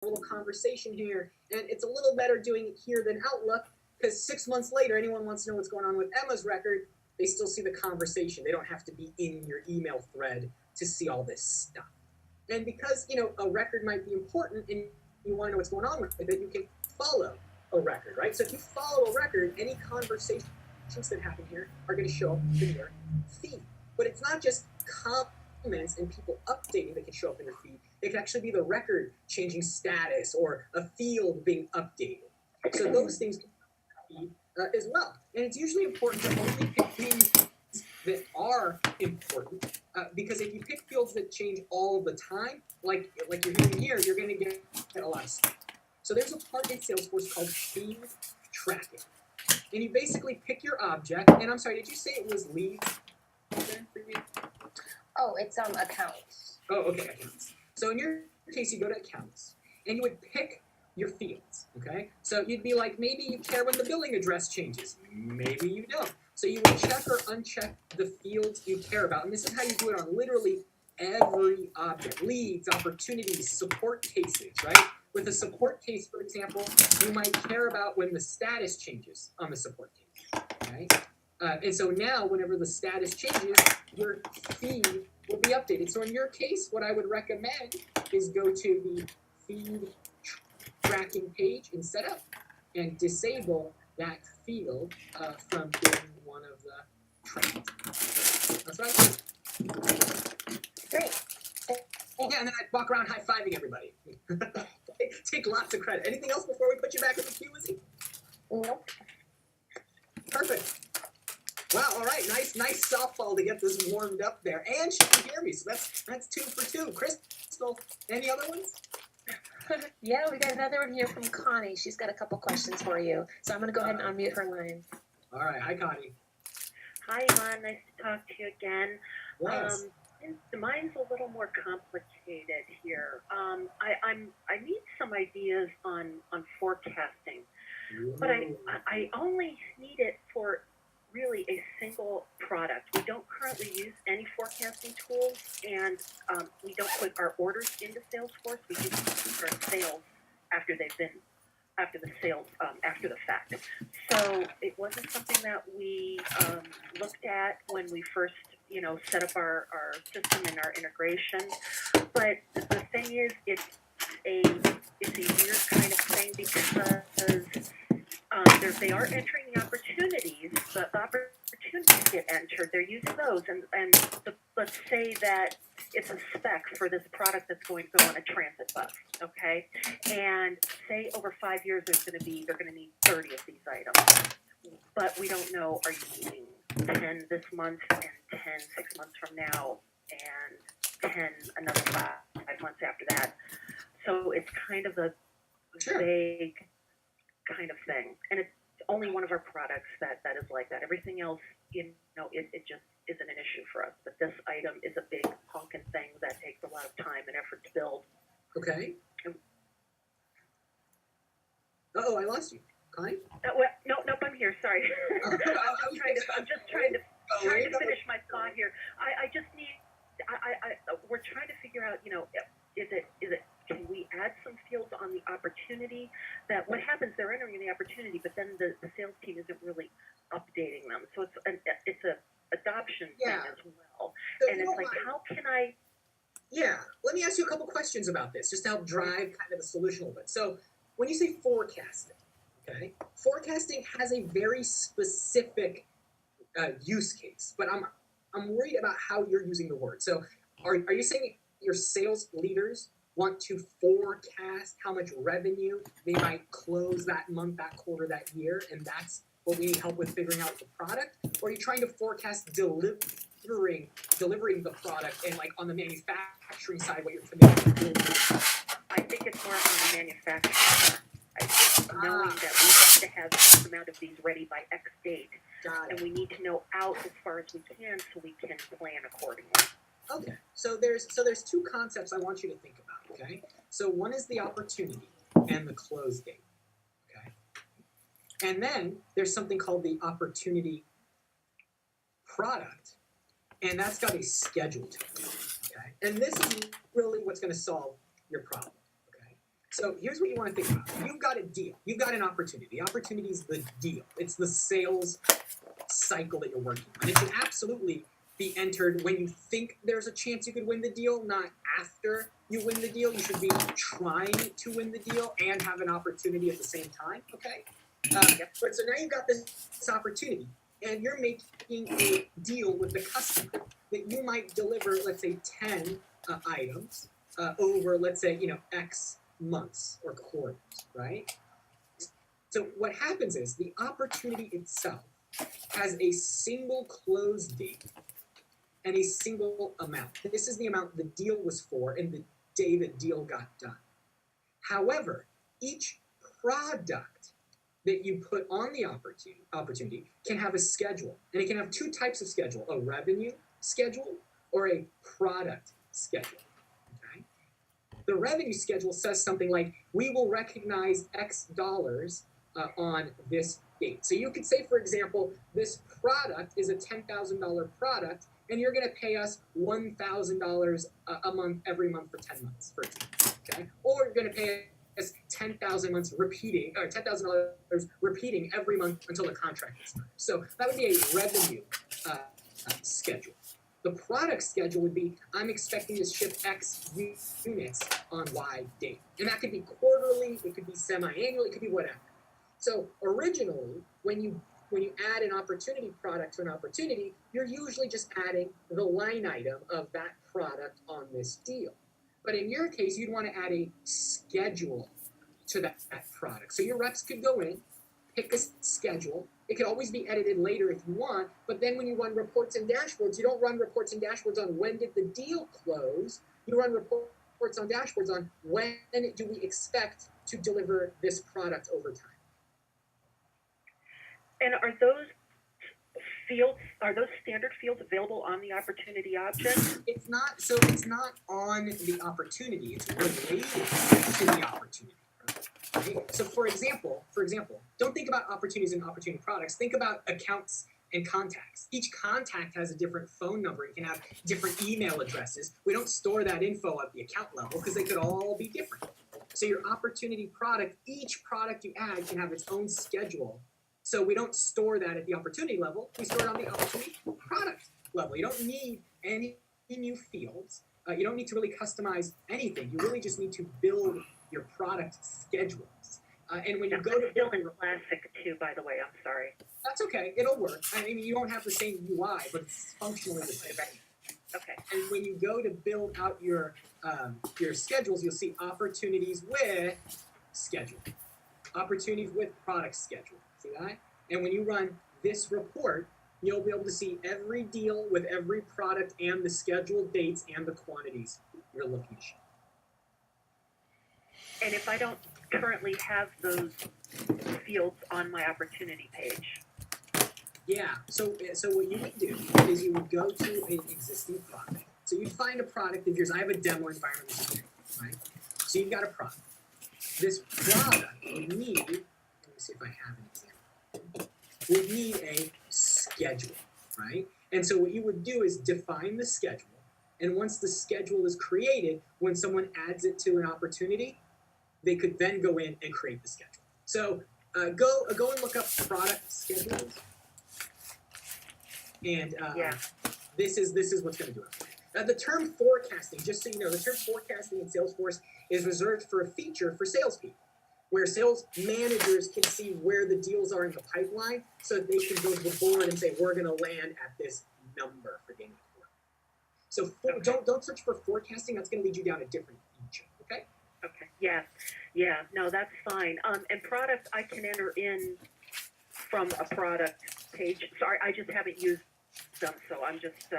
little conversation here, and it's a little better doing it here than Outlook because 6 months later, anyone wants to know what's going on with Emma's record, they still see the conversation. They don't have to be in your email thread to see all this stuff. And because a record might be important and you want to know what's going on with it, you can follow a record, right? So if you follow a record, any conversations that happen here are going to show up in your feed. But it's not just comments and people updating that can show up in your feed. It can actually be the record changing status or a field being updated. So those things can be as well. And it's usually important to only pick things that are important because if you pick fields that change all the time, like you're doing here, you're going to get a lot of stuff. So there's a part in Salesforce called feed tracking. And you basically pick your object. And I'm sorry, did you say it was leads? Oh, it's accounts. Oh, okay, accounts. So in your case, you go to accounts, and you would pick your fields, okay? So you'd be like, maybe you care when the billing address changes. Maybe you don't. So you would check or uncheck the fields you care about. And this is how you do it on literally every object. Leads, opportunities, support cases, right? With a support case, for example, you might care about when the status changes on the support case, okay? And so now, whenever the status changes, your feed will be updated. So in your case, what I would recommend is go to the feed tracking page in setup and disable that field from being one of the tracked. That's what I do. Great. Yeah, and then I'd walk around high-fiving everybody. Take lots of credit. Anything else before we put you back in the queue, Lizzie? Nope. Perfect. Wow, all right, nice softball to get this warmed up there. And she can hear me, so that's 2 for 2. Crystal, any other ones? Yeah, we got another one here from Connie. She's got a couple questions for you. So I'm going to go ahead and unmute her line. All right, hi, Connie. Hi, Iman. Nice to talk to you again. Yes. Mine's a little more complicated here. I need some ideas on forecasting, but I only need it for really a single product. We don't currently use any forecasting tools, and we don't put our orders into Salesforce. We just our sales after the fact. So it wasn't something that we looked at when we first, set up our system and our integration. But the thing is, it's a weird kind of thing because they are entering the opportunities, but the opportunities get entered. They're using those, and let's say that it's a spec for this product that's going to go on a transit bus, okay? And say over 5 years they're going to need 30 of these items, but we don't know, are you needing 10 this month and 10 6 months from now and 10 another 5 months after that? So it's kind of a vague kind of thing, and it's only one of our products that is like that. Everything else, it just isn't an issue for us. But this item is a big honking thing that takes a lot of time and effort to build. Okay. Uh-oh, I lost you. Connie? Nope, I'm here. Sorry. I'm just trying to finish my thought here. I just need. We're trying to figure out. Is it? Can we add some fields on the opportunity? That what happens? They're entering the opportunity, but then the sales team isn't really updating them. So it's a adoption thing as well. So and it's like, how can I? Yeah, let me ask you a couple questions about this, just to help drive kind of the solution a little bit. So when you say forecasting, okay, forecasting has a very specific use case, but I'm worried about how you're using the word. So are you saying your sales leaders want to forecast how much revenue they might close that month, that quarter, that year, and that's what we need help with figuring out the product? Or are you trying to forecast delivering the product and like on the manufacturing side what you're committing to? I think it's more on the manufacturing side. Knowing that we have to have X amount of these ready by X date, and we need to know out as far as we can so we can plan accordingly. Okay, so there's 2 concepts I want you to think about, okay? So one is the opportunity and the close date, okay? And then there's something called the opportunity product, and that's got a schedule to it, okay? And this is really what's going to solve your problem, okay? So here's what you want to think about. You've got a deal. You've got an opportunity. The opportunity is the deal. It's the sales cycle that you're working on. It should absolutely be entered when you think there's a chance you could win the deal, not after you win the deal. You should be trying to win the deal and have an opportunity at the same time, okay? But so now you've got this opportunity, and you're making a deal with the customer that you might deliver, let's say, 10 items over, let's say, X months or quarters, right? So what happens is the opportunity itself has a single close date and a single amount. This is the amount the deal was for and the day the deal got done. However, each product that you put on the opportunity can have a schedule. And it can have two types of schedule, a revenue schedule or a product schedule. Okay? The revenue schedule says something like, we will recognize X dollars on this date. So you could say, for example, this product is a $10,000 product, and you're going to pay us $1,000 a month every month for 10 months, for example. Okay? Or you're going to pay us $10,000 repeating every month until the contract is done. So that would be a revenue schedule. The product schedule would be, I'm expecting to ship X units on Y date. And that could be quarterly, it could be semi-annual, it could be whatever. So originally, when you add an opportunity product to an opportunity, you're usually just adding the line item of that product on this deal. But in your case, you'd want to add a schedule to that product. So your reps could go in, pick a schedule. It could always be edited later if you want, but then when you run reports and dashboards, you don't run reports and dashboards on when did the deal close. You run reports on dashboards on when do we expect to deliver this product over time. And are those standard fields available on the opportunity object? It's not on the opportunity. It's related to the opportunity. Right? So for example, don't think about opportunities and opportunity products. Think about accounts and contacts. Each contact has a different phone number. It can have different email addresses. We don't store that info at the account level because they could all be different. So your opportunity product, each product you add can have its own schedule. So we don't store that at the opportunity level. We store it on the opportunity product level. You don't need any new fields. You don't need to really customize anything. You really just need to build your product schedules. And when you go to still in Classic too, by the way. I'm sorry. That's okay. It'll work. I mean, you don't have the same UI, but it's functionally the same. Okay. And when you go to build out your schedules, you'll see opportunities with schedule, opportunities with product schedule. See that? And when you run this report, you'll be able to see every deal with every product and the scheduled dates and the quantities you're looking to ship. And if I don't currently have those fields on my opportunity page? Yeah, so what you would do is you would go to an existing product. So you'd find a product of yours. I have a demo environment, which is great, right? So you've got a product. This product would need, let me see if I have an example, would need a schedule, right? And so what you would do is define the schedule. And once the schedule is created, when someone adds it to an opportunity, they could then go in and create the schedule. So go and look up product schedules. And this is what's going to do it. Now, the term forecasting, just so you know, the term forecasting in Salesforce is reserved for a feature for salespeople, where sales managers can see where the deals are in the pipeline, so that they can go to the board and say, we're going to land at this number for game of the quarter. So don't search for forecasting. That's going to lead you down a different feature. Okay. Okay. Yeah. No, that's fine. And product, I can enter in from a product page. Sorry, I just haven't used them, so I'm just.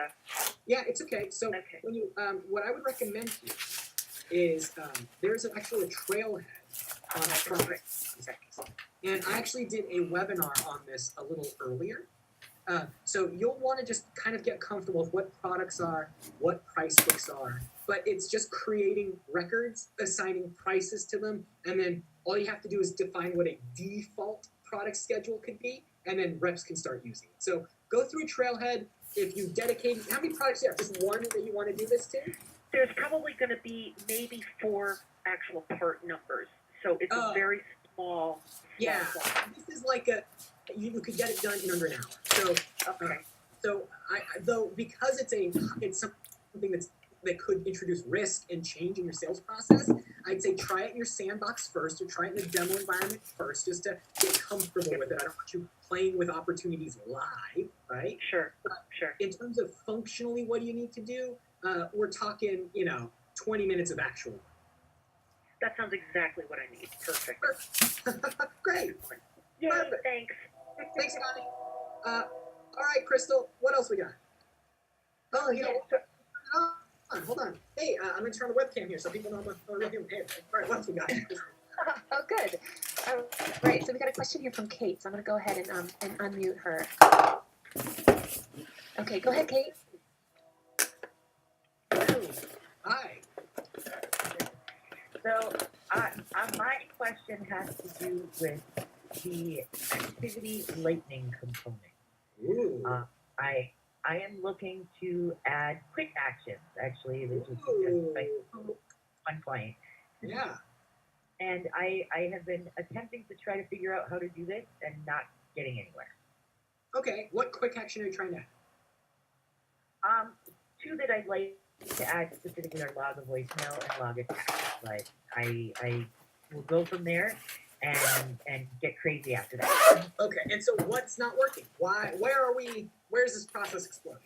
Yeah, it's okay. So when you, what I would recommend here is there's actually a trailhead on product. And I actually did a webinar on this a little earlier. So you'll want to just kind of get comfortable with what products are, what price books are, but it's just creating records, assigning prices to them, and then all you have to do is define what a default product schedule could be, and then reps can start using it. So go through Trailhead. If you dedicate, how many products do you have? Just one that you want to do this to? There's probably going to be maybe 4 actual part numbers. So it's a Oh. very small Yeah, font. this is like you could get it done in under an hour. Okay. So though because it's something that could introduce risk and change in your sales process, I'd say try it in your sandbox first, or try it in the demo environment first, just to get comfortable with it. I don't want you playing with opportunities live, right? Sure. In terms of functionally, what do you need to do? We're talking, 20 minutes of actual. That sounds exactly what I need. Perfect. Great. Yay, Perfect. thanks. Thanks, Connie. All right, Crystal, what else we got? Oh, hold on. Hey, I'm going to turn on the webcam here so people know I'm a real human. Hey, all right, what else we got? Oh, good. All right, so we got a question here from Kate, so I'm gonna go ahead and unmute her. Okay, go ahead, Kate. Hi. So, my question has to do with the activity lightning component. Ooh. I am looking to add quick actions. Actually, this was suggested by one client, Yeah. and I have been attempting to try to figure out how to do this and not getting anywhere. Okay, what quick action are you trying to add? Two that I'd like to add specifically are log a voicemail and log a text. But I will go from there and get crazy after that. Okay, and so what's not working? Why? Where's this process exploding?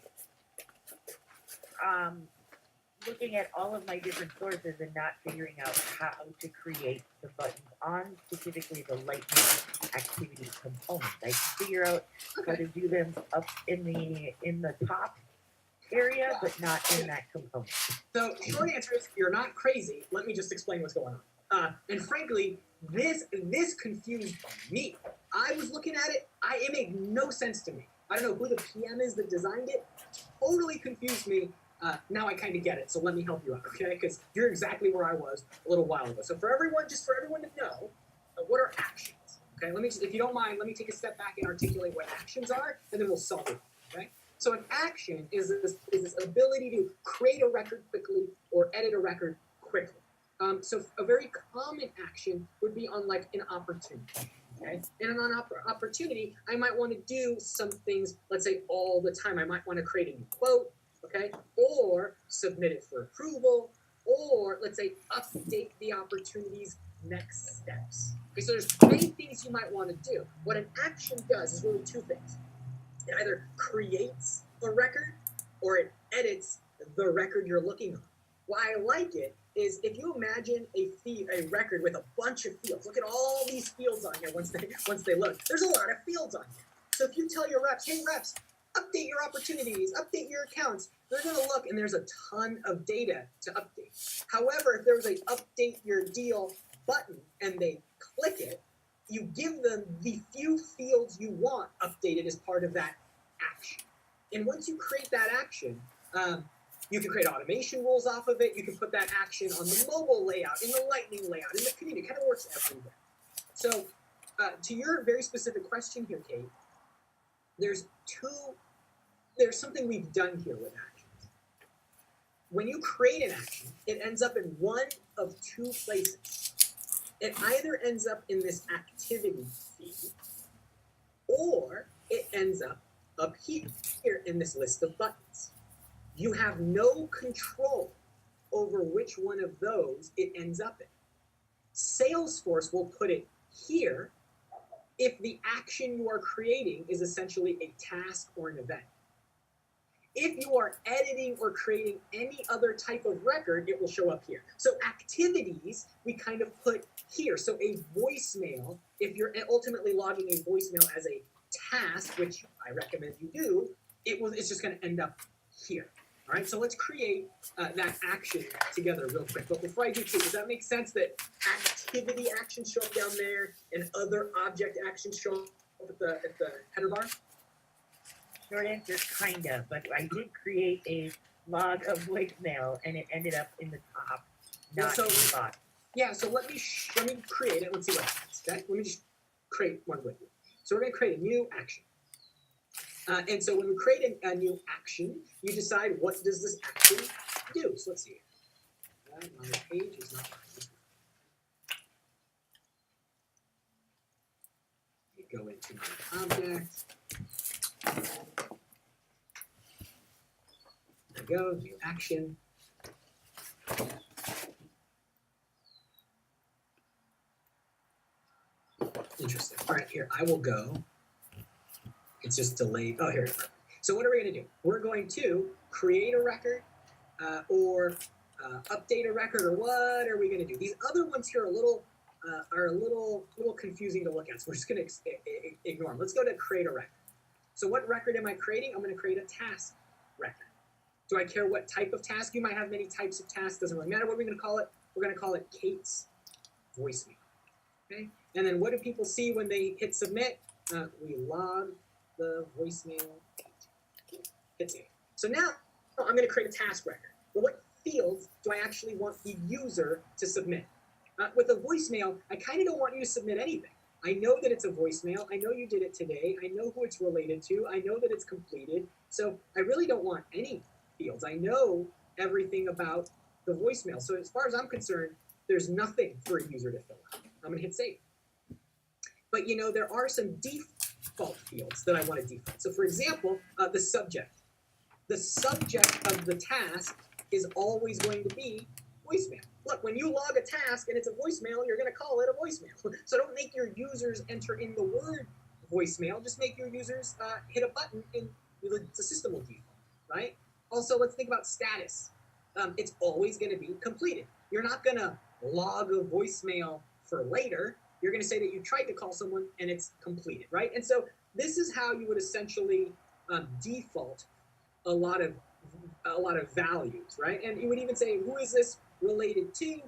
Looking at all of my different sources and not figuring out how to create the buttons on specifically the lightning activity component. I can figure out how to do them up in the top area, but not in that component. So, short answer is you're not crazy. Let me just explain what's going on. And frankly, this confused me. I was looking at it. It made no sense to me. I don't know who the PM is that designed it. Totally confused me. Now I kind of get it. So let me help you out, okay? Because you're exactly where I was a little while ago. So for everyone to know, what are actions? Okay. If you don't mind, let me take a step back and articulate what actions are, and then we'll solve it. Okay. So an action is this ability to create a record quickly or edit a record quickly. So a very common action would be on like an opportunity. Okay. And on opportunity, I might want to do some things, let's say all the time. I might want to create a new quote, okay, or submit it for approval, or let's say update the opportunity's next steps. Okay, so there's many things you might want to do. What an action does is really two things. It either creates a record or it edits the record you're looking on. Why I like it is if you imagine a record with a bunch of fields. Look at all these fields on here once they load. There's a lot of fields on here. So if you tell your reps, hey reps, update your opportunities, update your accounts, they're going to look and there's a ton of data to update. However, if there's a update your deal button and they click it, you give them the few fields you want updated as part of that action. And once you create that action, you can create automation rules off of it. You can put that action on the mobile layout, in the lightning layout, in the community. It kind of works everywhere. So to your very specific question here, Kate, there's something we've done here with actions. When you create an action, it ends up in one of two places. It either ends up in this activity feed, or it ends up here in this list of buttons. You have no control over which one of those it ends up in. Salesforce will put it here if the action you are creating is essentially a task or an event. If you are editing or creating any other type of record, it will show up here. So activities, we kind of put here. So a voicemail, if you're ultimately logging a voicemail as a task, which I recommend you do, it's just going to end up here. All right, so let's create that action together real quick. But before I do, does that make sense that activity actions show up down there and other object actions show up at the header bar? Short answer, kind of, but I did create a log of voicemail, and it ended up in the top, not in the bottom. Yeah, so let me create it. Let's see what happens. Okay, let me just create one with you. So we're going to create a new action. And so when we create a new action, you decide what does this action do. So let's see. My page is not go into my object. There we go, new action. Interesting. All right, here, I will go. It's just delayed. Oh, here it is. So what are we going to do? We're going to create a record or update a record, or what are we going to do? These other ones here are a little confusing to look at, so we're just going to ignore them. Let's go to create a record. So what record am I creating? I'm going to create a task record. Do I care what type of task? You might have many types of tasks. Doesn't really matter. What are we going to call it? We're going to call it Kate's voicemail. Okay? And then what do people see when they hit submit? We log the voicemail. Hit save. So now I'm going to create a task record. Well, what fields do I actually want the user to submit? With a voicemail, I kind of don't want you to submit anything. I know that it's a voicemail. I know you did it today. I know who it's related to. I know that it's completed. So I really don't want any fields. I know everything about the voicemail. So as far as I'm concerned, there's nothing for a user to fill out. I'm going to hit save. But you know, there are some default fields that I want to default. So for example, the subject. The subject of the task is always going to be voicemail. Look, when you log a task and it's a voicemail, you're going to call it a voicemail. So don't make your users enter in the word voicemail. Just make your users hit a button and the system will default, right? Also, let's think about status. It's always going to be completed. You're not going to log a voicemail for later. You're going to say that you tried to call someone and it's completed, right? And so this is how you would essentially default a lot of values, right? And you would even say, who is this related to,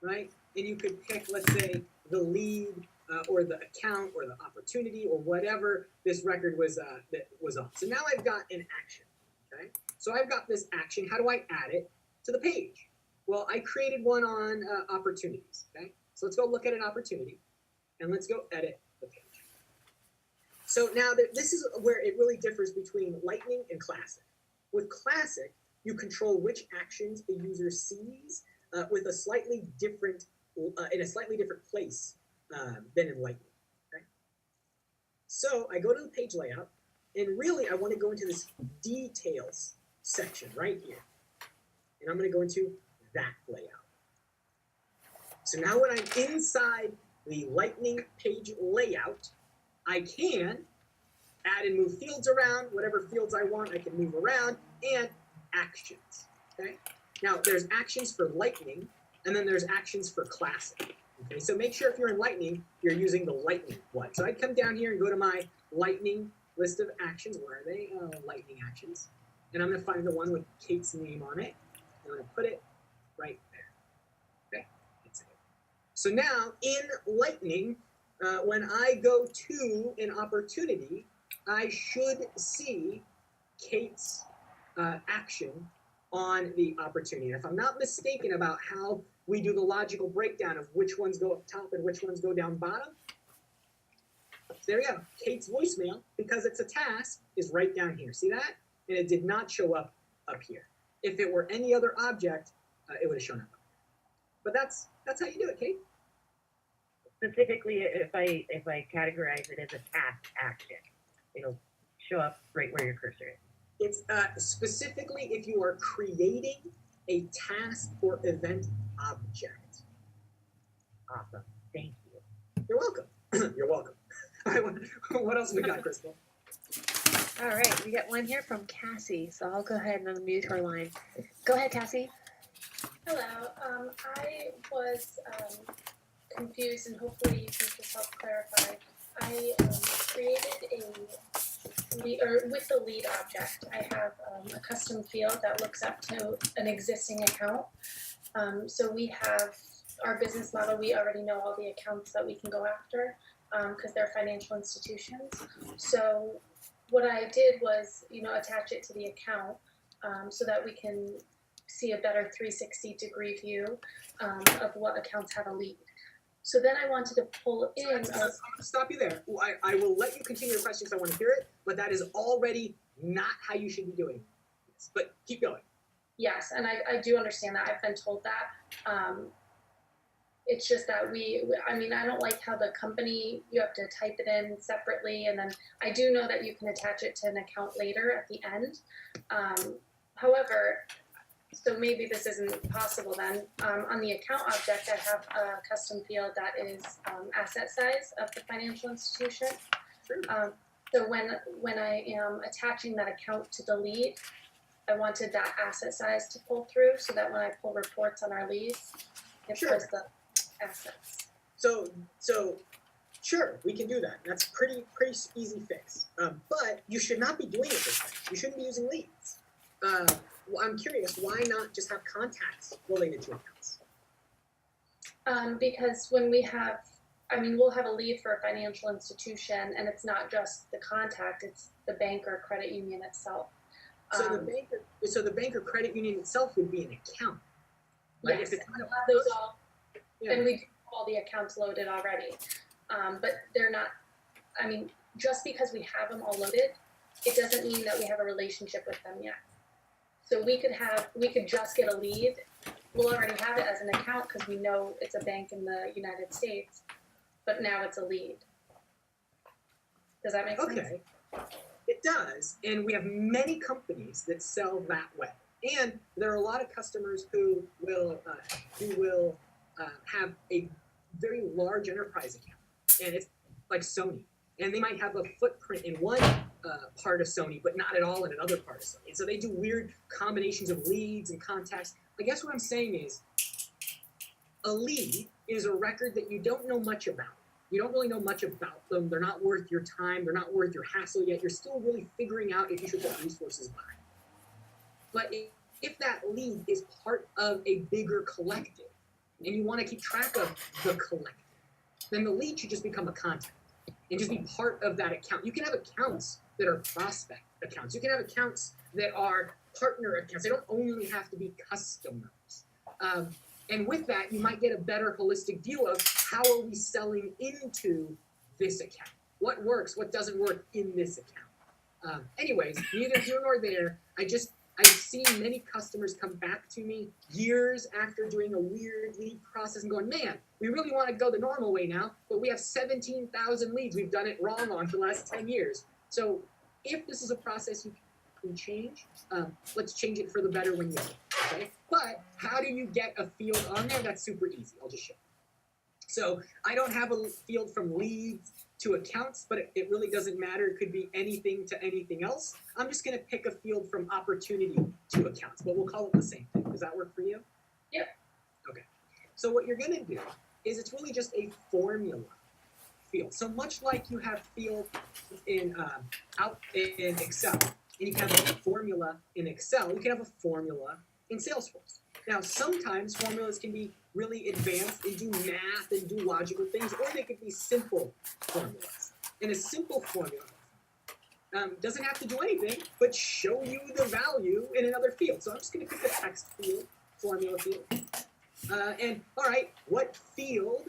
right? And you could pick, let's say, the lead or the account or the opportunity or whatever this record was that was on. So now I've got an action, okay? So I've got this action. How do I add it to the page? Well, I created one on opportunities, okay? So let's go look at an opportunity, and let's go edit the page. So now this is where it really differs between Lightning and Classic. With Classic, you control which actions the user sees with a slightly different, in a slightly different place than in Lightning. Okay? So I go to the page layout, and really I want to go into this details section right here. And I'm going to go into that layout. So now when I'm inside the Lightning page layout, I can add and move fields around. Whatever fields I want, I can move around, and actions, okay? Now, there's actions for Lightning, and then there's actions for Classic, okay? So make sure if you're in Lightning, you're using the Lightning one. So I'd come down here and go to my Lightning list of actions. Where are they? Lightning actions. And I'm going to find the one with Kate's name on it. I'm going to put it right there, okay? That's it. So now, in Lightning, when I go to an opportunity, I should see Kate's action on the opportunity. And if I'm not mistaken about how we do the logical breakdown of which ones go up top and which ones go down bottom, there we go. Kate's voicemail, because it's a task, is right down here. See that? And it did not show up here. If it were any other object, it would have shown up. But that's how you do it, Kate. Specifically, if I categorize it as a task action, it'll show up right where your cursor is. It's specifically if you are creating a task or event object. Awesome. Thank you. You're welcome. You're welcome. All right, what else we got, Crystal? All right, we got one here from Cassie, so I'll go ahead and unmute her line. Go ahead, Cassie. Hello. I was confused, and hopefully you can just help clarify. I created with the lead object, I have a custom field that looks up to an existing account. So we have our business model. We already know all the accounts that we can go after because they're financial institutions. So what I did was, attach it to the account so that we can see a better 360-degree view of what accounts have a lead. So then I wanted to pull in. I'm going to stop you there. I will let you continue your question because I want to hear it, but that is already not how you should be doing this. But keep going. Yes, and I do understand that. I've been told that. it's just that I mean, I don't like how the company, you have to type it in separately, and then I do know that you can attach it to an account later at the end. However, so maybe this isn't possible then. On the account object, I have a custom field that is asset size of the financial institution. Sure. So when I am attaching that account to the lead, I wanted that asset size to pull through so that when I pull reports on our leads, it Sure. pulls the assets. So sure, we can do that. That's pretty easy fix. But you should not be doing it this way. You shouldn't be using leads. Well, I'm curious, why not just have contacts related to accounts? Because when we have, I mean, we'll have a lead for a financial institution, and it's not just the contact; it's the bank or credit union itself. So the bank or credit union itself would be an account, right? Yes, If it's and not we'll have those all, yeah. and we do have all the accounts loaded already. But they're not. I mean, just because we have them all loaded, it doesn't mean that we have a relationship with them yet. So we could just get a lead. We'll already have it as an account because we know it's a bank in the United States, but now it's a lead. Does that make sense? Okay, it does, and we have many companies that sell that way. And there are a lot of customers who will have a very large enterprise account, and it's like Sony, and they might have a footprint in one part of Sony, but not at all in another part of Sony. And so they do weird combinations of leads and contacts. I guess what I'm saying is, a lead is a record that you don't know much about. You don't really know much about them. They're not worth your time. They're not worth your hassle yet. You're still really figuring out if you should put resources behind. But if that lead is part of a bigger collective, and you want to keep track of the collective, then the lead should just become a contact and just be part of that account. You can have accounts that are prospect accounts. You can have accounts that are partner accounts. They don't only have to be customers. And with that, you might get a better holistic view of how are we selling into this account? What works? What doesn't work in this account? Anyways, neither here nor there. I've seen many customers come back to me years after doing a weird lead process and going, man, we really want to go the normal way now, but we have 17,000 leads. We've done it wrong on for the last 10 years. So if this is a process you can change, let's change it for the better when you do it, okay? But how do you get a field on there? That's super easy. I'll just show you. So I don't have a field from leads to accounts, but it really doesn't matter. It could be anything to anything else. I'm just going to pick a field from opportunity to accounts, but we'll call it the same thing. Does that work for you? Yep. Okay. So what you're going to do is it's really just a formula field. So much like you have field in Excel, and you can have a formula in Excel, you can have a formula in Salesforce. Now, sometimes formulas can be really advanced and do math and do logical things, or they could be simple formulas. And a simple formula doesn't have to do anything but show you the value in another field. So I'm just going to pick a text field, formula field. And all right, what field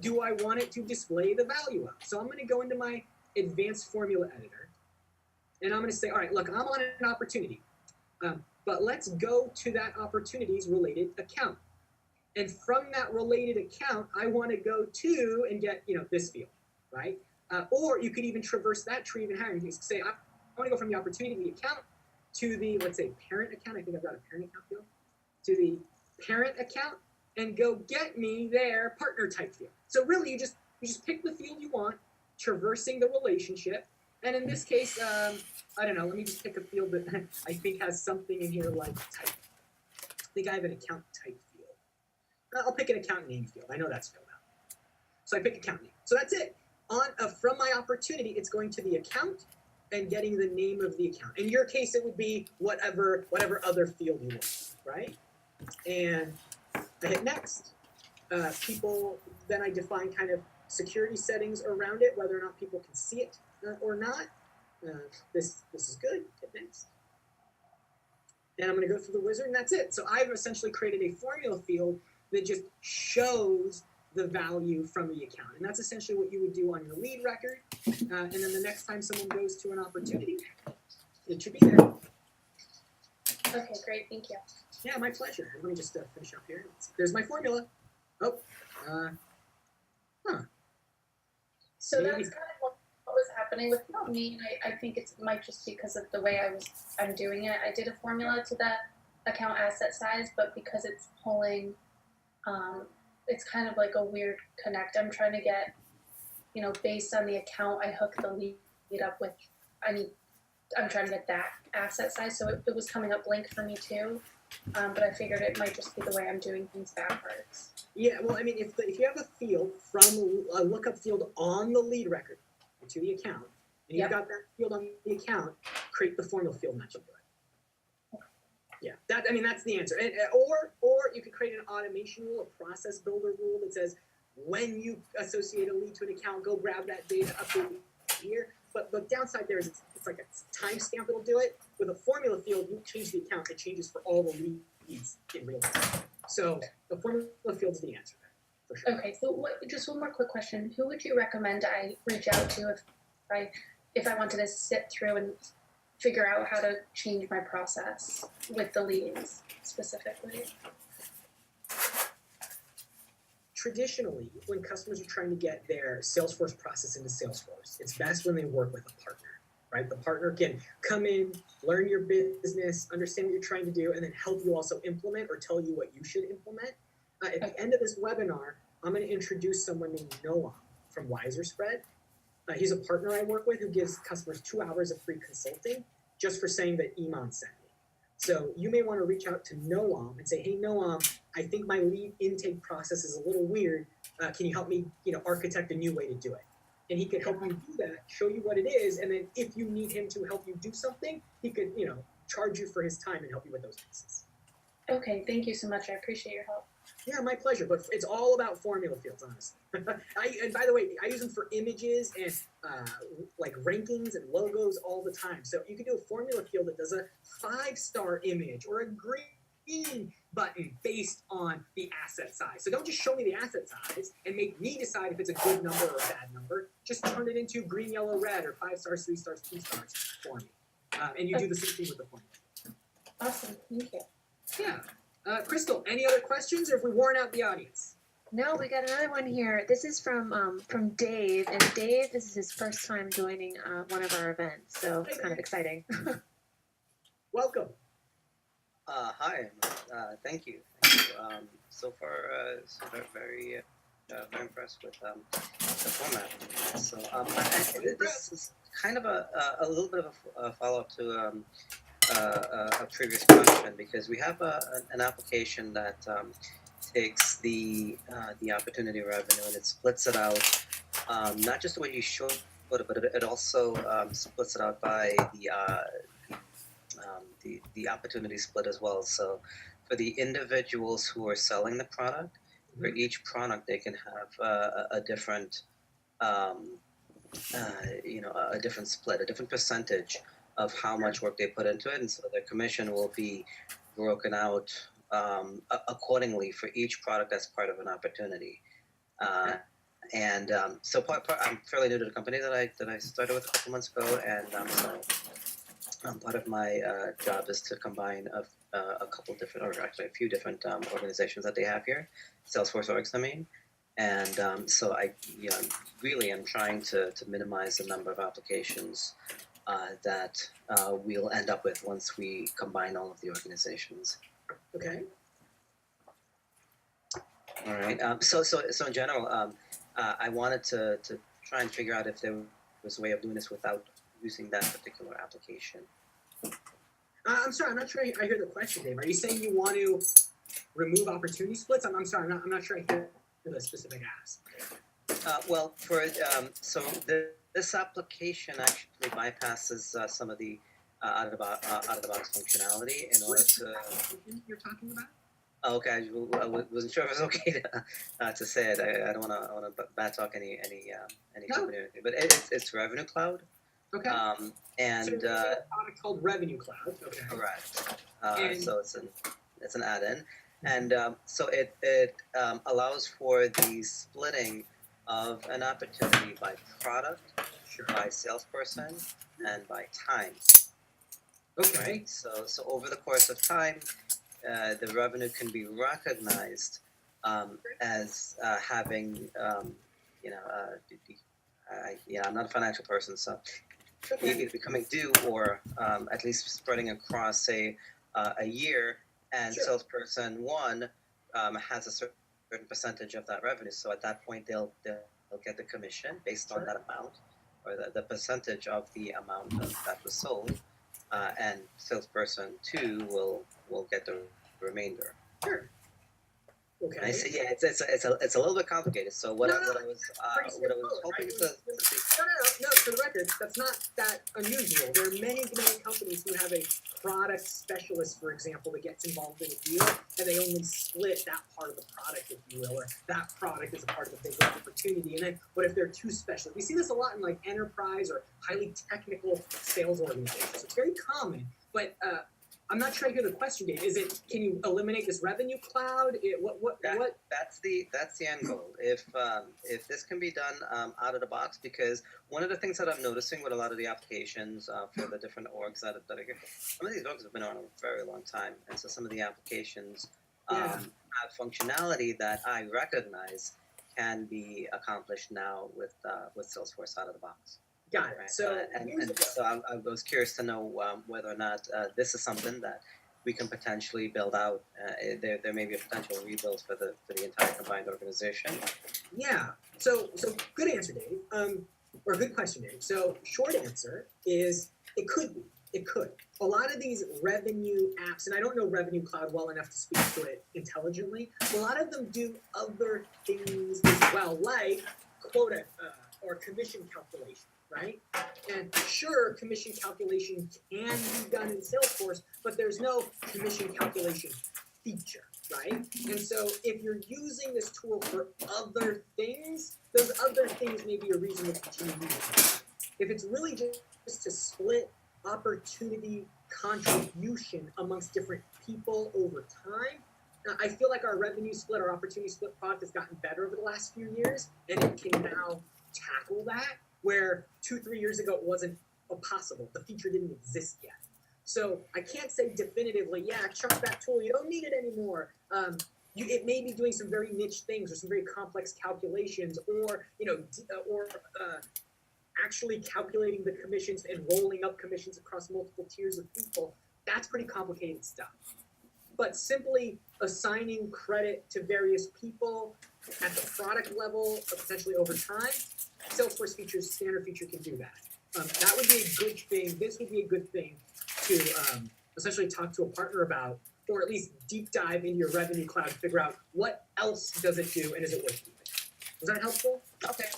do I want it to display the value of? So I'm going to go into my advanced formula editor, and I'm going to say, all right, look, I'm on an opportunity. But let's go to that opportunities related account. And from that related account, I want to go to and get, this field, right? Or you could even traverse that tree even higher. You can say, I want to go from the opportunity account to the, let's say, parent account. I think I've got a parent account field. To the parent account and go get me their partner type field. So really, you just pick the field you want, traversing the relationship. And in this case, I don't know, let me just pick a field that I think has something in here like type. I think I have an account type field. I'll pick an account name field. I know that's filled out. So I pick account name. So that's it. From my opportunity, it's going to the account and getting the name of the account. In your case, it would be whatever other field you want, right? And I hit next. Then I define kind of security settings around it, whether or not people can see it or not. This is good. Hit next. And I'm going to go through the wizard, and that's it. So I've essentially created a formula field that just shows the value from the account. And that's essentially what you would do on your lead record. And then the next time someone goes to an opportunity, it should be there. Okay, great, thank you. Yeah, my pleasure. Let me just finish up here. There's my formula. Oh, So Maybe. that's kind of what was happening with me, and I think it might just because of the way I'm doing it. I did a formula to that account asset size, but because it's pulling, it's kind of like a weird connect. I'm trying to get, based on the account I hook the lead up with. I'm trying to get that asset size, so it was coming up blank for me too. But I figured it might just be the way I'm doing things backwards. Yeah, well, I mean, if you have a field from a lookup field on the lead record to the account, and you've got that field on the account, create the formula field matching to it. Yeah, that's the answer. And, or you could create an automation rule, a process builder rule that says when you associate a lead to an account, go grab that data, update it here. But the downside there is it's like a timestamp that'll do it. With a formula field, you change the account, it changes for all the leads in real time. So the formula field's the answer there, for sure. Okay, so just one more quick question. Who would you recommend I reach out to if I wanted to sit through and figure out how to change my process with the leads specifically? Traditionally, when customers are trying to get their Salesforce process into Salesforce, it's best when they work with a partner, right? The partner can come in, learn your business, understand what you're trying to do, and then help you also implement or tell you what you should implement. At the end of this webinar, I'm going to introduce someone named Noah from WiserSpread. He's a partner I work with who gives customers 2 hours of free consulting just for saying that Iman sent me. So you may want to reach out to Noam and say, hey, Noam, I think my lead intake process is a little weird. Can you help me, architect a new way to do it? And he could help you do that, show you what it is, and then if you need him to help you do something, he could, charge you for his time and help you with those pieces. Okay, thank you so much. I appreciate your help. Yeah, my pleasure. But it's all about formula fields, honestly. And by the way, I use them for images and like rankings and logos all the time. So you can do a formula field that does a 5-star image or a green button based on the asset size. So don't just show me the asset size and make me decide if it's a good number or a bad number. Just turn it into green, yellow, red, or 5 stars, 3 stars, 2 stars for me. And you do the same thing with the formula. Awesome, thank you. Yeah. Crystal, any other questions, or if we warn out the audience? No, we got another one here. This is from Dave, and Dave, this is his first time joining one of our events, so it's kind of exciting. Welcome. Hi, thank you. So far, very impressed with the format. So this is kind of a little bit of a follow-up to a previous question, because we have an application that takes the opportunity revenue and it splits it out, not just the way you showed it, but it also splits it out by the opportunity split as well. So for the individuals who are selling the product, for each product they can have a different a different split, a different percentage of how much work they put into it, and so their commission will be broken out accordingly for each product as part of an opportunity. So I'm fairly new to the company that I started with a couple months ago, and so part of my job is to combine a couple different, or actually a few different organizations that they have here, Salesforce orgs, I mean. And so I really am trying to minimize the number of applications that we'll end up with once we combine all of the organizations. Okay. All right. So in general, I wanted to try and figure out if there was a way of doing this without using that particular application. I'm sorry, I'm not sure I hear the question, Dave. Are you saying you want to remove opportunity splits? I'm sorry, I'm not sure I hear the specific ask. Well, this application actually bypasses some of the out of the box functionality in order to. You're talking about? Okay, I wasn't sure if it was okay to say it. I don't want to bad talk any company or anything, but it's Revenue Cloud. Okay. And so it's a product called Revenue Cloud. Okay. Correct. So it's an add-in, and so it allows for the splitting of an opportunity by product, by salesperson, and by time. Okay. Right? So over the course of time, the revenue can be recognized as having, I'm not a financial person, so either becoming due or at least spreading across, say, a year, and Sure. salesperson one has a certain percentage of that revenue. So at that point, they'll get the commission based on Sure. that amount, or the percentage of the amount that was sold, and salesperson two will get the remainder. Sure. Okay. I see. Yeah, it's a little bit complicated. So what I was Pretty straightforward, hoping right? to see. No. For the record, that's not that unusual. There are many companies who have a product specialist, for example, that gets involved in a deal, and they only split that part of the product, if you will, or that product is a part of a bigger opportunity. And then, what if they're too special? We see this a lot in like enterprise or highly technical sales organizations. It's very common, but I'm not sure I hear the question, Dave. Is it, can you eliminate this revenue cloud? What? That's the end goal. If this can be done out of the box, because one of the things that I'm noticing with a lot of the applications for the different orgs that are here, some of these orgs have been around a very long time, and so some of the applications have functionality that I recognize can be accomplished now with Salesforce out of the box. Got it. Right. So, So I was curious to know whether or not this is something that we can potentially build out. There may be a potential rebuild for the entire combined organization. yeah. So good answer, Dave. Or good question, Dave. So short answer is it could be. It could. A lot of these revenue apps, and I don't know Revenue Cloud well enough to speak to it intelligently. A lot of them do other things as well, like quota or commission calculation. Right? And sure, commission calculation can be done in Salesforce, but there's no commission calculation feature, right? And so if you're using this tool for other things, those other things may be a reason to continue using it. If it's really just to split opportunity contribution amongst different people over time, I feel like our revenue split, our opportunity split product has gotten better over the last few years, and it can now tackle that. Where 2-3 years ago it wasn't possible. The feature didn't exist yet. So I can't say definitively, yeah, chuck that tool, you don't need it anymore. It may be doing some very niche things or some very complex calculations, or actually calculating the commissions and rolling up commissions across multiple tiers of people. That's pretty complicated stuff. But simply assigning credit to various people at the product level, potentially over time, Salesforce features, standard feature can do that. That would be a good thing. This would be a good thing to essentially talk to a partner about, or at least deep dive into your Revenue Cloud to figure out what else does it do and is it worth keeping. Was that helpful? Okay.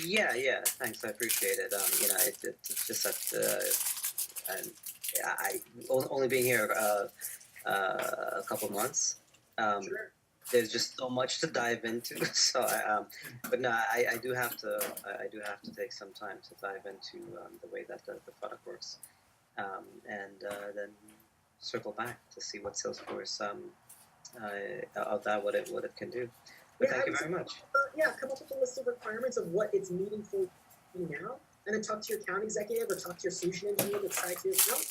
Yeah. Thanks, I appreciate it. It's just that I only being here a couple months. Sure. There's just so much to dive into. So, but no, I do have to take some time to dive into the way that the product works, and then circle back to see what Salesforce of that what it can do. But thank you very much. Come up with a list of requirements of what it's meaningful to you now, and then talk to your account executive or talk to your solution engineer that's tied to your account.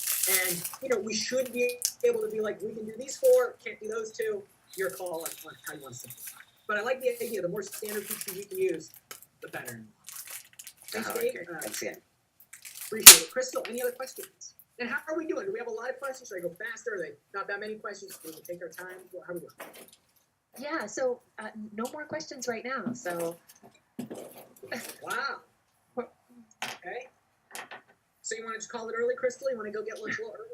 And we should be able to be like, we can do these 4, can't do those 2. Your call on how you want to simplify. But I like the idea. The more standard features you can use, the better. Thanks, Dave. Thanks again. Appreciate it. Crystal, any other questions? And how are we doing? Do we have a lot of questions? Should I go faster? Are they not that many questions? Can we take our time? How are we doing? Yeah, so no more questions right now. So Wow. Okay. So you want to just call it early, Crystal? You want to go get lunch a little early?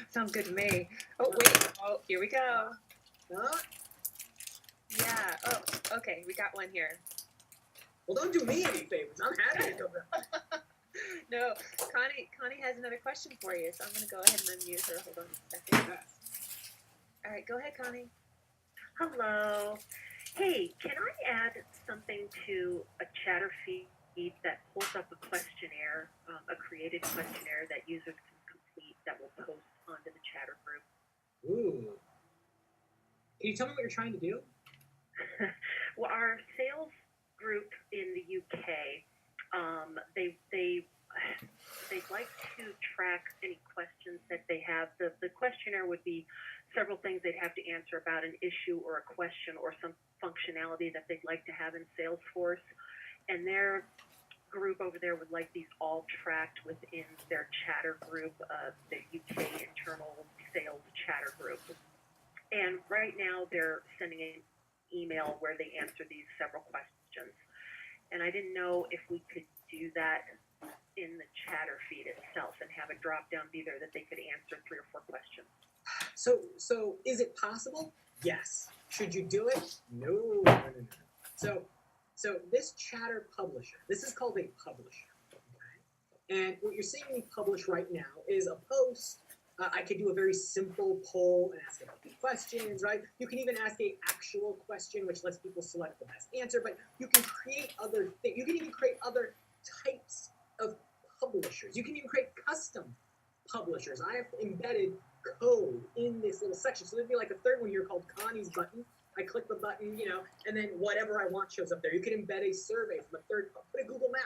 sounds good to me. Oh wait, here we go. Yeah. Oh, okay, we got one here. Well, don't do me any favors. I'm happy to go back. No, Connie has another question for you, so I'm gonna go ahead and unmute her. Hold on a second. All right, go ahead, Connie. Hello. Hey, can I add something to a chatter feed that pulls up a questionnaire, a created questionnaire that users can complete that will post onto the chatter group? Ooh. Can you tell me what you're trying to do? Well, our sales group in the UK, they they'd like to track any questions that they have. The questionnaire would be several things they'd have to answer about an issue or a question or some functionality that they'd like to have in Salesforce. And their group over there would like these all tracked within their chatter group, the UK internal sales chatter group. And right now they're sending an email where they answer these several questions. And I didn't know if we could do that in the chatter feed itself and have a drop down be there that they could answer 3 or 4 questions. So is it possible? Yes. Should you do it? No. So this chatter publisher, this is called a publisher. Okay? And what you're seeing me publish right now is a post. I could do a very simple poll and ask a few questions, right? You can even ask a actual question, which lets people select the best answer, but you can create other things. You can even create other types of publishers. You can even create custom publishers. I have embedded code in this little section. So there'd be like a third one here called Connie's button. I click the button, and then whatever I want shows up there. You can embed a survey from a third, put a Google map,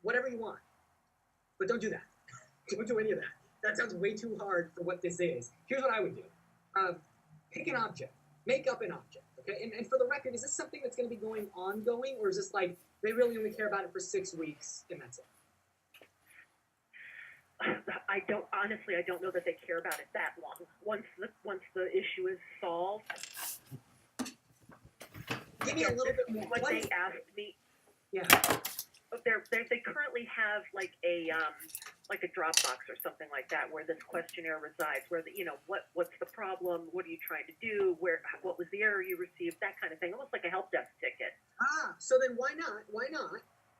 whatever you want. But don't do that. Don't do any of that. That sounds way too hard for what this is. Here's what I would do. Pick an object. Make up an object. Okay? And for the record, is this something that's going to be ongoing, or is this like they really only care about it for 6 weeks and that's it? I don't know that they care about it that long. Once the issue is solved, Give me a little bit more. what they asked me. Yeah. They currently have like a Dropbox or something like that where this questionnaire resides. Where what's the problem? What are you trying to do? What was the error you received? That kind of thing, almost like a help desk ticket. So then why not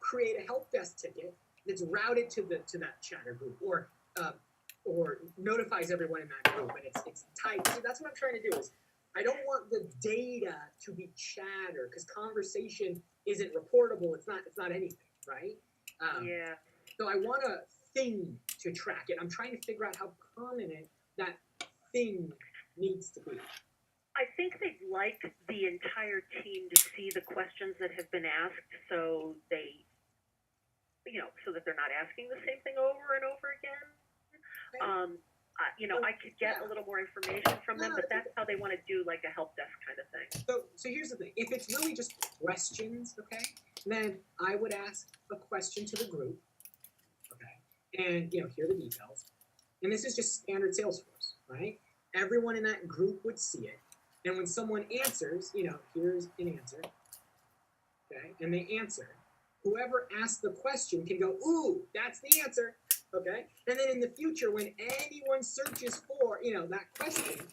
create a help desk ticket that's routed to that chatter group or notifies everyone in that group, and it's tied. So that's what I'm trying to do is I don't want the data to be chatter because conversation isn't reportable. It's not anything, right? Yeah. So I want a thing to track it. I'm trying to figure out how permanent that thing needs to be. I think they'd like the entire team to see the questions that have been asked, so they, so that they're not asking the same thing over and over again. I could get a little more information from them, but that's how they want to do like a help desk kind of thing. So here's the thing. If it's really just questions, okay, then I would ask a question to the group, okay, and here are the details. And this is just standard Salesforce, right? Everyone in that group would see it. And when someone answers, here's an answer, okay, and they answer, whoever asked the question can go, ooh, that's the answer, okay? And then in the future, when anyone searches for, that question,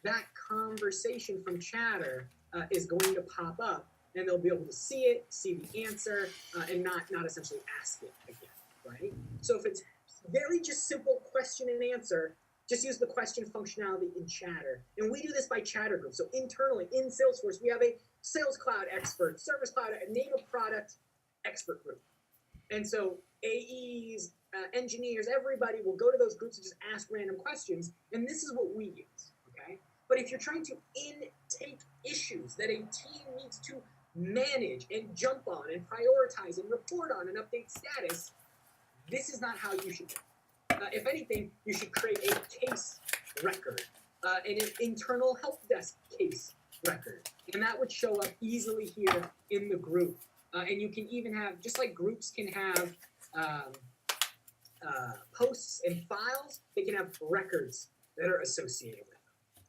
that conversation from chatter is going to pop up, and they'll be able to see it, see the answer, and not essentially ask it again, right? So if it's very just simple question and answer, just use the question functionality in chatter. And we do this by chatter group. So internally in Salesforce, we have a Sales Cloud expert, Service Cloud, name a product expert group. And so AEs, engineers, everybody will go to those groups and just ask random questions. And this is what we use, okay? But if you're trying to intake issues that a team needs to manage and jump on and prioritize and report on and update status, this is not how you should do it. If anything, you should create a case record, an internal help desk case record. And that would show up easily here in the group. And you can even have, just like groups can have posts and files, they can have records that are associated with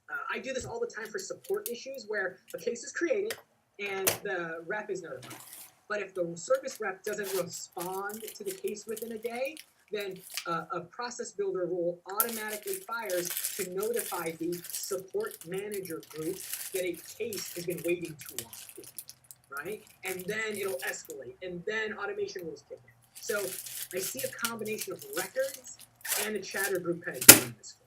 them. I do this all the time for support issues where a case is created and the rep is notified. But if the service rep doesn't respond to the case within a day, then a process builder rule automatically fires to notify the support manager group that a case has been waiting too long, right? And then it'll escalate, and then automation rules kick in. So I see a combination of records and the chatter group kind of doing this for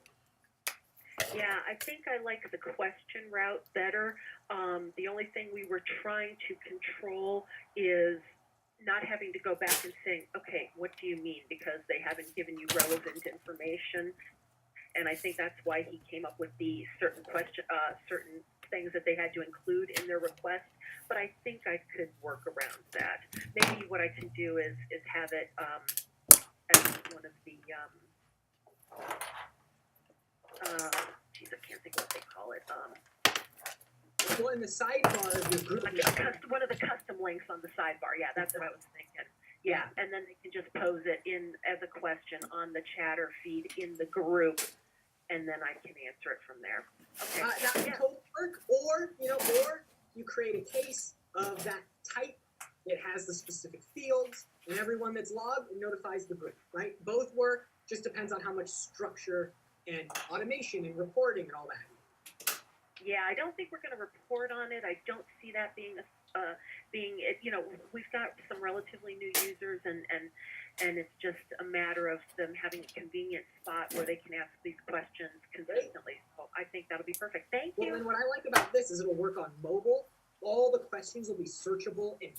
me. Yeah, I think I like the question route better. The only thing we were trying to control is not having to go back and saying, okay, what do you mean? Because they haven't given you relevant information. And I think that's why he came up with the certain things that they had to include in their request. But I think I could work around that. Maybe what I can do is have it as one of the, geez, I can't think what they call it, Well, in the sidebar of your group, like a custom, one of the custom links on the sidebar. Yeah, that's what I was thinking. Yeah, and then they can just pose it in as a question on the chatter feed in the group, and then I can answer it from there. Okay. that would Yeah. totally work. Or you create a case of that type. It has the specific fields, and everyone that's logged notifies the group. Right? Both work. Just depends on how much structure and automation and reporting and all that. Yeah, I don't think we're going to report on it. I don't see that being we've got some relatively new users, and it's just a matter of them having a convenient spot where they can ask these questions consistently. So I think that'll be perfect. Thank Well, you. and what I like about this is it'll work on mobile. All the questions will be searchable and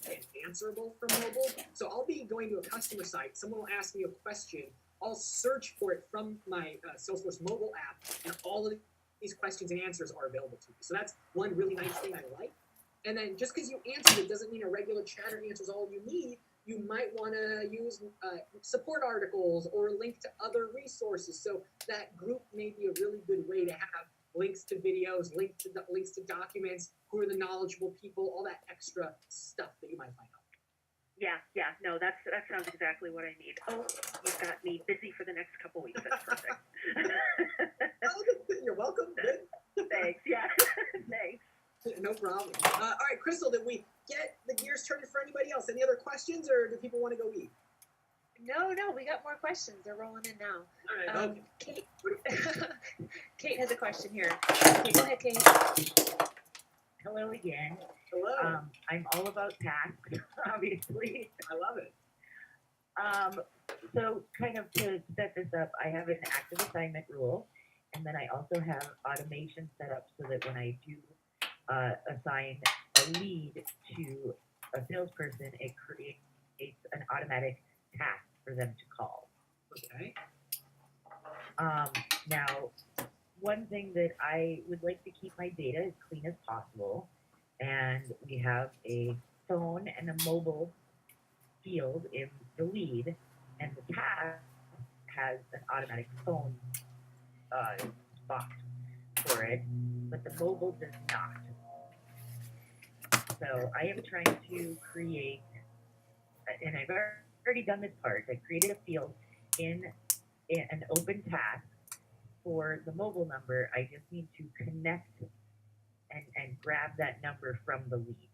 answerable from mobile. So I'll be going to a customer site. Someone will ask me a question. I'll search for it from my Salesforce mobile app, and all of these questions and answers are available to me. So that's one really nice thing I like. And then just because you answered it doesn't mean a regular chatter answers all you need. You might want to use support articles or link to other resources. So that group may be a really good way to have links to videos, links to documents, who are the knowledgeable people, all that extra stuff that you might find out. Yeah, no, that sounds exactly what I need. Oh, you've got me busy for the next couple weeks. That's perfect. Oh, you're welcome. Good. Thanks. Yeah, thanks. No problem. All right, Crystal, did we get the gears turning for anybody else? Any other questions, or do people want to go eat? No, we got more questions. They're rolling in now. All right, okay. Kate, Kate has a question here. Okay, go ahead, Kate. Hello again. Hello. I'm all about tasks, obviously. I love it. So kind of to set this up, I have an active assignment rule, and then I also have automation set up so that when I do assign a lead to a salesperson, it creates an automatic task for them to call. Okay. Now, one thing that I would like to keep my data as clean as possible, and we have a phone and a mobile field in the lead, and the task has an automatic phone spot for it, but the mobile does not. So I am trying to create, and I've already done this part, I created a field in an open task for the mobile number. I just need to connect and grab that number from the lead.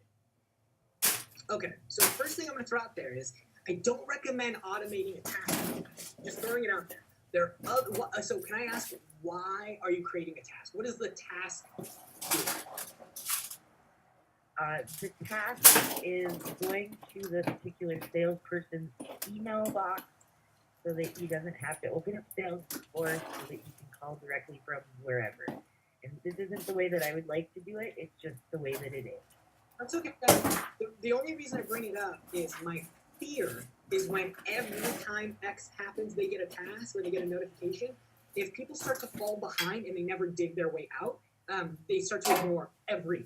Okay, so the first thing I'm going to throw out there is I don't recommend automating a task. Just throwing it out there. So can I ask, why are you creating a task? What does the task do? The task is going to the particular salesperson's email box so that he doesn't have to open up Salesforce, so that he can call directly from wherever. And this isn't the way that I would like to do it, it's just the way that it is. That's okay. The only reason I bring it up is my fear is when every time X happens, they get a task or they get a notification. If people start to fall behind and they never dig their way out, they start to ignore every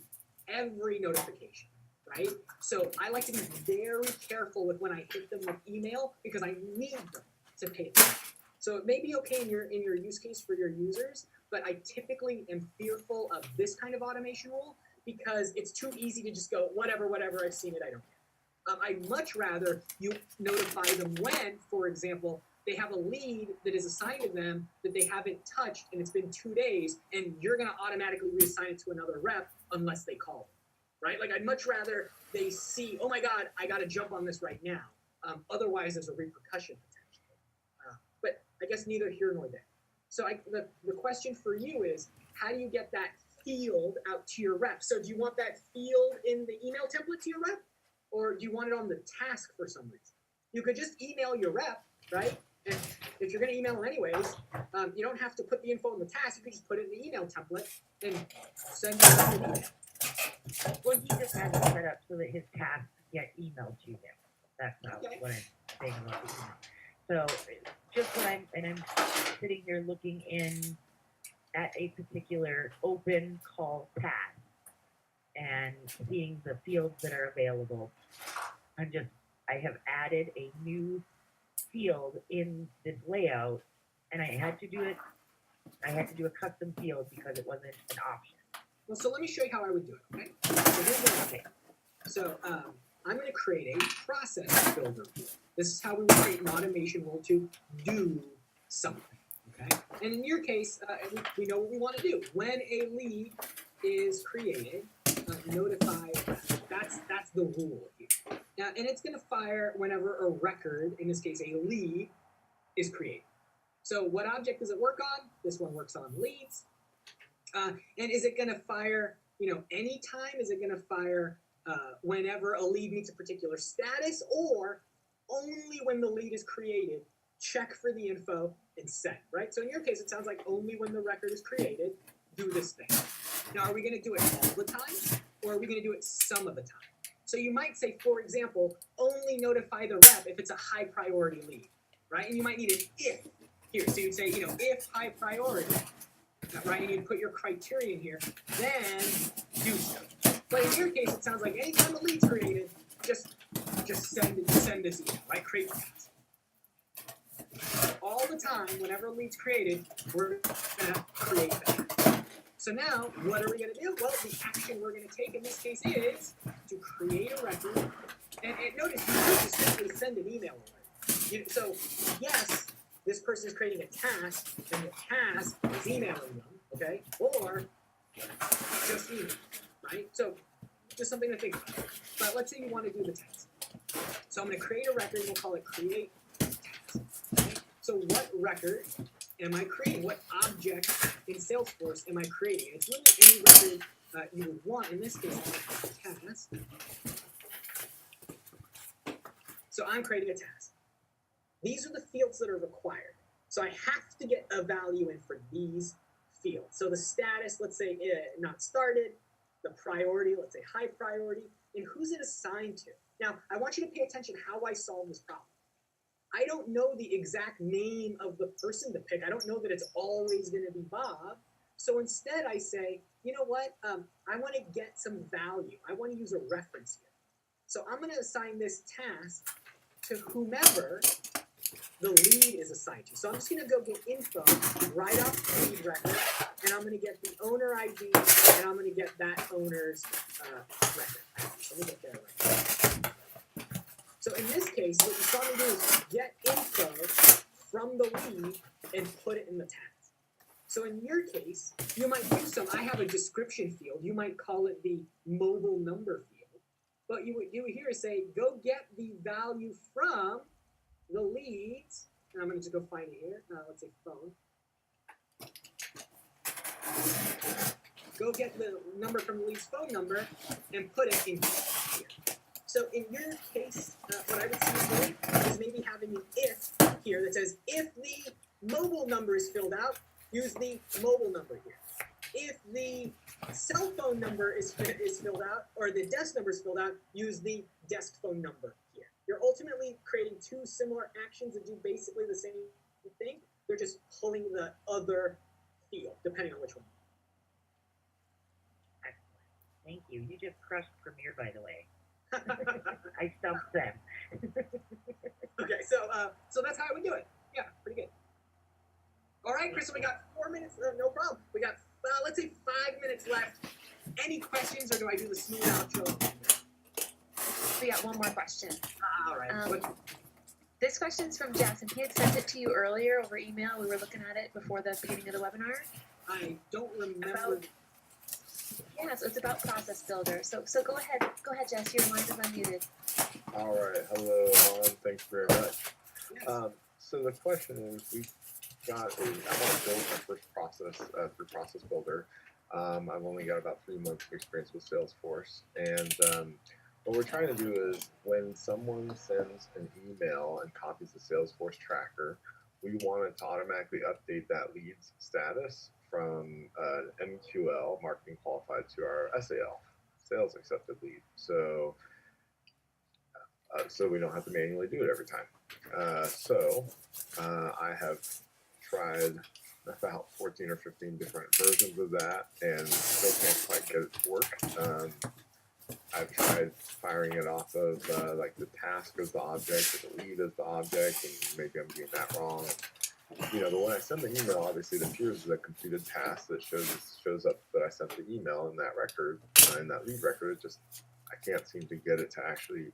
notification, right? So I like to be very careful with when I hit them with email because I need them to pay attention. So it may be okay in your use case for your users, but I typically am fearful of this kind of automation rule because it's too easy to just go, whatever, I've seen it, I don't care. I'd much rather you notify them when, for example, they have a lead that is assigned to them that they haven't touched and it's been 2 days, and you're going to automatically reassign it to another rep unless they call them, right? Like I'd much rather they see, oh my God, I got to jump on this right now. Otherwise, there's a repercussion potentially. But I guess neither here nor there. So the question for you is, how do you get that field out to your rep? So do you want that field in the email template to your rep? Or do you want it on the task for some reason? You could just email your rep, right? And if you're going to email them anyways, you don't have to put the info in the task. You can just put it in the email template and send them an email. Well, he just has it set up so that his tasks get emailed to him. That's not Okay. what I'm saying about the email. So just when I'm sitting here looking in at a particular open call task and seeing the fields that are available, I have added a new field in this layout, and I had to do a custom field because it wasn't an option. Well, so let me show you how I would do it, okay? So here's what I do. So I'm going to create a process builder field. This is how we would create an automation rule to do something, okay? And in your case, we know what we want to do. When a lead is created, notify that's the rule here. Now, and it's going to fire whenever a record, in this case a lead, is created. So what object does it work on? This one works on leads. And is it going to fire, anytime? Is it going to fire whenever a lead meets a particular status, or only when the lead is created? Check for the info and send, right? So in your case, it sounds like only when the record is created, do this thing. Now, are we going to do it all the time, or are we going to do it some of the time? So you might say, for example, only notify the rep if it's a high priority lead, right? And you might need an if here. So you'd say, if high priority, right? And you'd put your criterion here, then do so. But in your case, it sounds like anytime a lead's created, just send this email, right? Create the task. All the time, whenever a lead's created, we're gonna create that. So now, what are we gonna do? Well, the action we're gonna take in this case is to create a record. And notice you could just simply send an email alert. So yes, this person is creating a task, and the task is emailing them, okay? Or just email, right? So just something to think about. But let's say you want to do the task. So I'm going to create a record, and we'll call it create task. Okay? So what record am I creating? What object in Salesforce am I creating? It's really any record you would want. In this case, task. So I'm creating a task. These are the fields that are required. So I have to get a value in for these fields. So the status, let's say not started, the priority, let's say high priority, and who's it assigned to? Now, I want you to pay attention how I solve this problem. I don't know the exact name of the person to pick. I don't know that it's always going to be Bob. So instead I say, you know what? I want to get some value. I want to use a reference here. So I'm going to assign this task to whomever the lead is assigned to. So I'm just going to go get info right off the lead record, and I'm going to get the owner ID, and I'm going to get that owner's record. So let me get their record. So in this case, what you saw me do is get info from the lead and put it in the task. So in your case, you might do some, I have a description field. You might call it the mobile number field. What you would do here is say, go get the value from the leads, and I'm going to just go find it here. Let's say phone. Go get the number from the lead's phone number and put it in here. So in your case, what I would see doing is maybe having an if here that says, if the mobile number is filled out, use the mobile number here. If the cell phone number is filled out, or the desk number is filled out, use the desk phone number here. You're ultimately creating two similar actions that do basically the same thing. They're just pulling the other field, depending on which one. Excellent. Thank you. You just crushed Premiere, by the way. I stumped them. Okay, so that's how I would do it. Yeah, pretty good. All right, Kristen, we got 4 minutes. No problem. We got, let's say 5 minutes left. Any questions, or do I do the smooth outro? We got one more question. All right. This question's from Jess, and he had sent it to you earlier over email. We were looking at it before the beginning of the webinar. I don't remember. Yeah, so it's about Process Builder. So go ahead, Jess. Your line is unmuted. All right. Hello, Alan. Thanks very much. Yes. So the question is, I want to build my first process through Process Builder. I've only got about 3 months of experience with Salesforce, and what we're trying to do is when someone sends an email and copies the Salesforce tracker, we want it to automatically update that lead's status from MQL, marketing qualified, to our SAL, sales accepted lead. So we don't have to manually do it every time. I have tried about 14 or 15 different versions of that and still can't quite get it to work. I've tried firing it off of like the task as the object, or the lead as the object, and maybe I'm doing that wrong. You know, when I send the email, obviously it appears as a completed task that shows up that I sent the email in that record, in that lead record. It just, I can't seem to get it to actually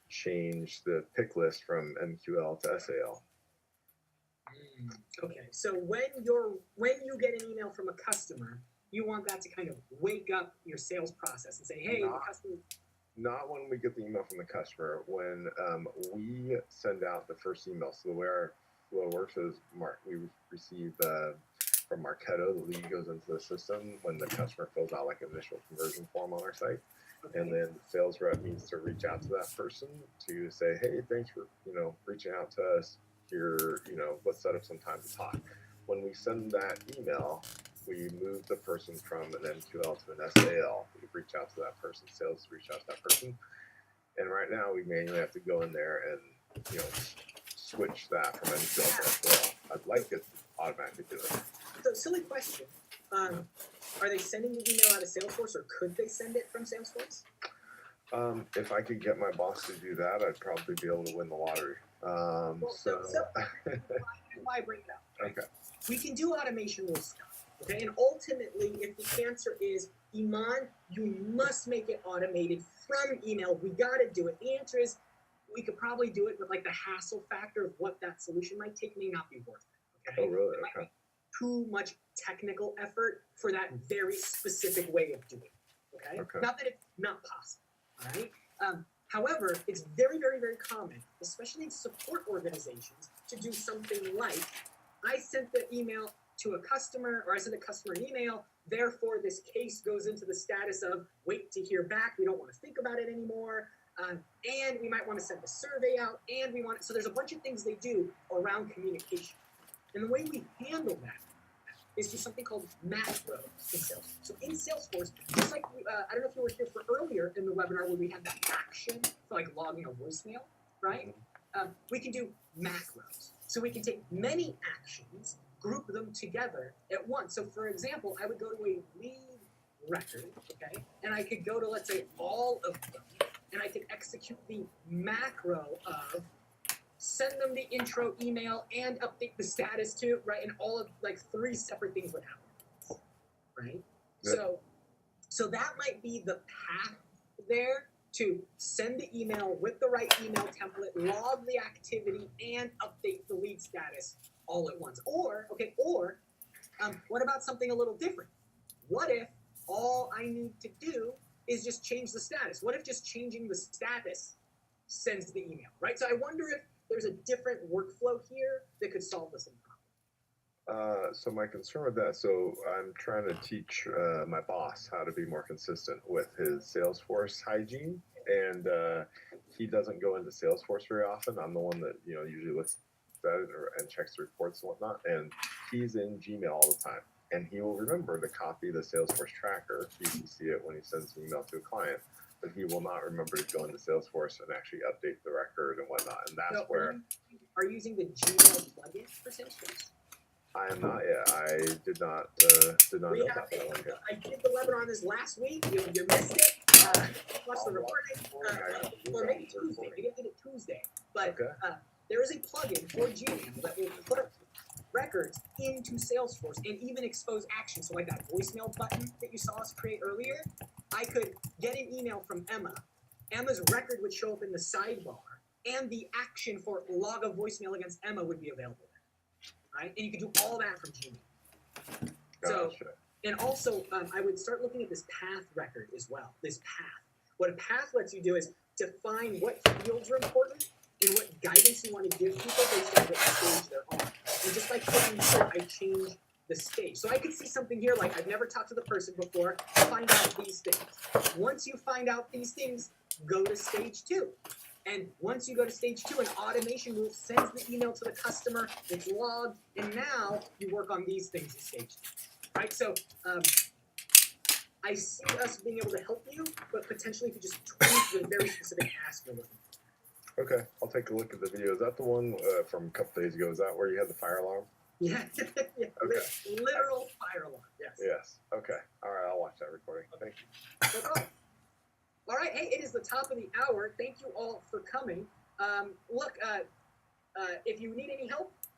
change the pick list from MQL to SAL. Okay, so when you get an email from a customer, you want that to kind of wake up your sales process and say, hey, the customer. Not when we get the email from the customer. When we send out the first email, so the way our flow works is we receive from Marketo, the lead goes into the system when the customer fills out like an initial conversion form on our site. Okay. And then the sales rep needs to reach out to that person to say, hey, thanks for, reaching out to us. Here, let's set up some time to talk. When we send that email, we move the person from an MQL to an SAL. We reach out to that person, sales reach out to that person. And right now we manually have to go in there and, switch that from MQL to SAL. I'd like it to automatically do it. So, silly question. Are they sending the email out of Salesforce, or could they send it from Salesforce? If I could get my boss to do that, I'd probably be able to win the lottery. So why I bring it up? Right? Okay. We can do automation with stuff. Okay, and ultimately, if the answer is Iman, you must make it automated from email. We got to do it. The answer is we could probably do it, but like the hassle factor of what that solution might take may not be worth it. Okay. Oh, really? It might Okay. be too much technical effort for that very specific way of doing it. Okay. Okay. Not that it's not possible. All right. However, it's very, very, very common, especially in support organizations, to do something like, I sent the email to a customer, or I sent a customer an email, therefore this case goes into the status of wait to hear back, we don't want to think about it anymore, and we might want to send a survey out, and so there's a bunch of things they do around communication. And the way we handle that is through something called macros in Salesforce. So in Salesforce, just like, I don't know if you were here for earlier in the webinar where we had that action for like logging a voicemail, right? We can do macros. So we can take many actions, group them together at once. So for example, I would go to a lead record, okay? And I could go to, let's say, all of them, and I could execute the macro of send them the intro email and update the status too, right? And all of like 3 separate things would happen, right? Yeah. So that might be the path there to send the email with the right email template, log the activity, and update the lead status all at once. Or what about something a little different? What if all I need to do is just change the status? What if just changing the status sends the email, right? So I wonder if there's a different workflow here that could solve the same problem. So my concern with that, so I'm trying to teach my boss how to be more consistent with his Salesforce hygiene, and he doesn't go into Salesforce very often. I'm the one that usually looks at it and checks the reports and whatnot, and he's in Gmail all the time, and he will remember to copy the Salesforce tracker. You can see it when he sends an email to a client, but he will not remember to go into Salesforce and actually update the record and whatnot, and that's where. Are you using the Gmail plugin for Salesforce? I am not yet. I did not know about that one yet. I did the webinar on this last week. You missed it. Watch the recording. Or maybe Tuesday. Maybe I did it Tuesday. But Okay. There is a plugin for Gmail that will put records into Salesforce and even expose actions. So like that voicemail button that you saw us create earlier, I could get an email from Emma. Emma's record would show up in the sidebar, and the action for log a voicemail against Emma would be available there, right? And you could do all that from Gmail. So, Gotcha. and also, I would start looking at this path record as well, this path. What a path lets you do is define what fields are important and what guidance you want to give people based on what stage they're on. And just by clicking here, I change the stage. So I could see something here like, I've never talked to the person before, find out these things. Once you find out these things, go to stage 2. And once you go to stage 2, an automation move sends the email to the customer, it's logged, and now you work on these things at stage 2. Right? So I see us being able to help you, but potentially if you just tweak the very specific task you're looking for. Okay, I'll take a look at the video. Is that the one from a couple days ago? Is that where you had the fire alarm? Yeah, yeah. Okay. Literal fire alarm, yes. Yes. Okay. All right, I'll watch that recording. Thank you. No problem. All right. Hey, it is the top of the hour. Thank you all for coming. Look, if you need any help,